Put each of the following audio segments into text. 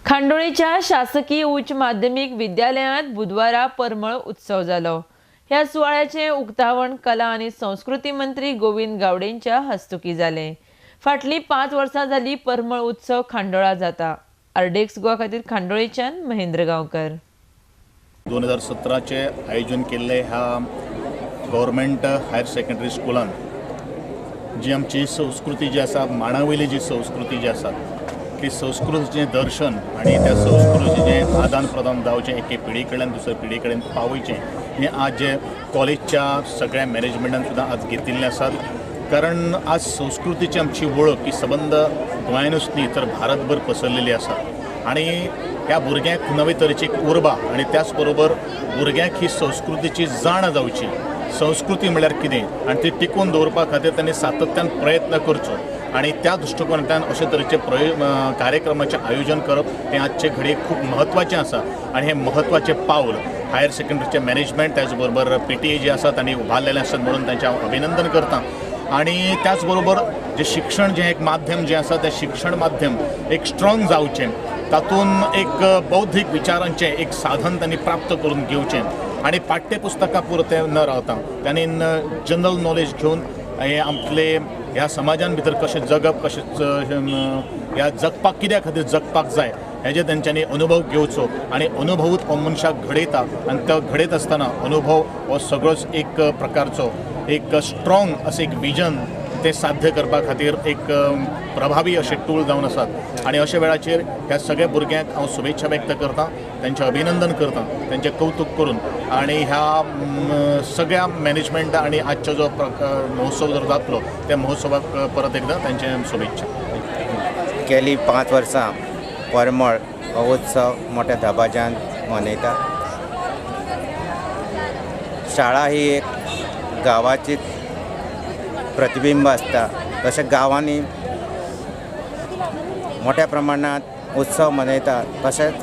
खांडोळेच्या शासकीय उच्च माध्यमिक विद्यालयात बुधवारा परमळ उत्सव जालो। ह्या सुवाळ्याचे उक्तावण कला आणि संस्कृती मंत्री गोविंद गावडेंच्या हस्तुकी जाले। फाटली 5 वर्सां जाली परमळ उत्सव खांडोळा जाता। आरडेक्स गोवा खातीर खांडोळेच्यान महेंद्र गांवकर। 2017 चे आयोजन केल्ले ह्या गव्हर्मेंट हायर सेकंडरी स्कुलान जी आमची संस्कृती जी आसा, मांडावयली जी संस्कृती जी आसा ती संस्कृतीचें दर्शन आणि त्या संस्कृतीचें आदान प्रदान जावचें एके पिढी कडल्यान दुसरे पिढी कडेन पावयचें हें आज जे कॉलेजच्या सगळ्या मॅनेजमेंटान सुद्दां आज घेतिल्लें आसात। कारण आज संस्कृतीची आमची वळख ही सबंद गोंयानूच न्ही तर भारतभर पसरलेली आसा आणि ह्या भुरग्यांक नवे तरेची उर्बा आणि त्याच बरोबर भुरग्यांक ही संस्कृतीची जाण जावची। संस्कृती म्हळ्यार कितें आनी ती टिकून दवरपा खातीर तांणी सातत्यान प्रयत्न करचो आणि त्या दृश्टिकोनांतल्यान अशे तरेचे कार्यक्रमाचें आयोजन करप हें आजचे घडये खूब म्हत्वाचें आसा आणि हें म्हत्वाचें पावल हायर सेकंडरीचे मॅनेजमेंट त्याच बरोबर PTA जे आसा तांणी उबारलेलें आसात म्हणून तांचें हांव अभिनंदन करतां। आणि त्याच बरोबर जे शिक्षण जें एक माध्यम जें आसा तें शिक्षण माध्यम एक स्ट्रॉंग जावचें, तातूंत एक बौद्धीक विचारांचें एक साधन तांणी प्राप्त करून घेवचें आणि पाठ्यपुस्तकां पुरतें न रावता तांणी जनरल नॉलेज घेवन हे आपले ह्या समाजान भितर कशें जगप, कशें ह्या जगपाक कित्या खातीर जगपाक जाय हेजे तेंच्यांनी अनुभव घेवचो आणि अनुभवूच हो मनशाक घडयता आणि तो घडयत आसतना अनुभव हो सगळोच एक प्रकारचो एक स्ट्रॉंग असे एक विजन ते साध्य करपा खातीर एक प्रभावी असे टूल जावन आसात। आणि अशा वेळाचेर ह्या सगळ्या भुरग्यांक हांव शुभेच्छा व्यक्त करतां, तेंचें अभिनंदन करतां, तेंचें कौतुक करून आणि ह्या सगळ्या मॅनेजमेंट आणि आजचो जो महोत्सव जर जातलो त्या महोत्सवाक परत एकदा तेंचें शुभेच्छा। गेली 5 वर्सां परमळ हो उत्सव मोठ्या दबाज्यान मनयता। शाळा ही एक गांवाची प्रतिबिंब आसता, तशें गांवांनी मोठ्या प्रमाणात उत्सव मनयतात। तशेंच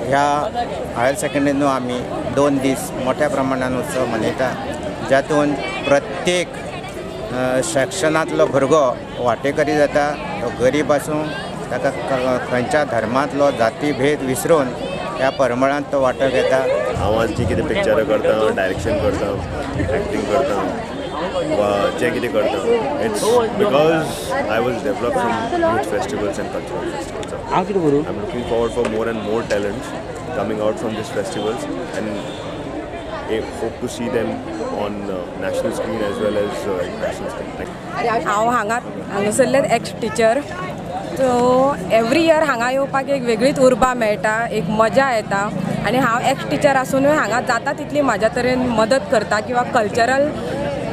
ह्या हायर सेकंडरीनू आमी 2 दीस मोठ्या प्रमाणात उत्सव मनयता, जातून प्रत्येक सेक्शनांतलो भुरगो वांटेकरी जाता। तो गरीब आसूं, ताका खंयच्या धर्मांतलो जाती भेद विसरून ह्या परमळांत तो वांटो घेता। हांव आज जी कितें पिक्चरां करता, डायरेक्शन करता, एक्टिंग करता वा जे कितें करता, it's because I was develop from youth festivals and cultural festivals. I am looking forward for more and more talents coming out from this festivals and hope to see them on national screen as well as international screen. हांव हांगासरले ex teacher, so every year हांगा येवपाक एक वेगळीच उर्बा मेळटा, एक मजा येता आणि हांव एक्स टीचर आसूनय हांगा जाता तितली म्हाज्या तरेन मदत करता किंवा कल्चरल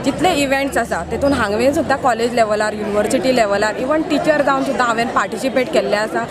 जितले इव्हेंट्स आसा तेतून हांवें सुद्दां कॉलेज लेवलार, युनिवर्सिटी लेवलार, इवन टीचर जावन सुद्दां हांवें पार्टिसिपेट केल्लें आसा।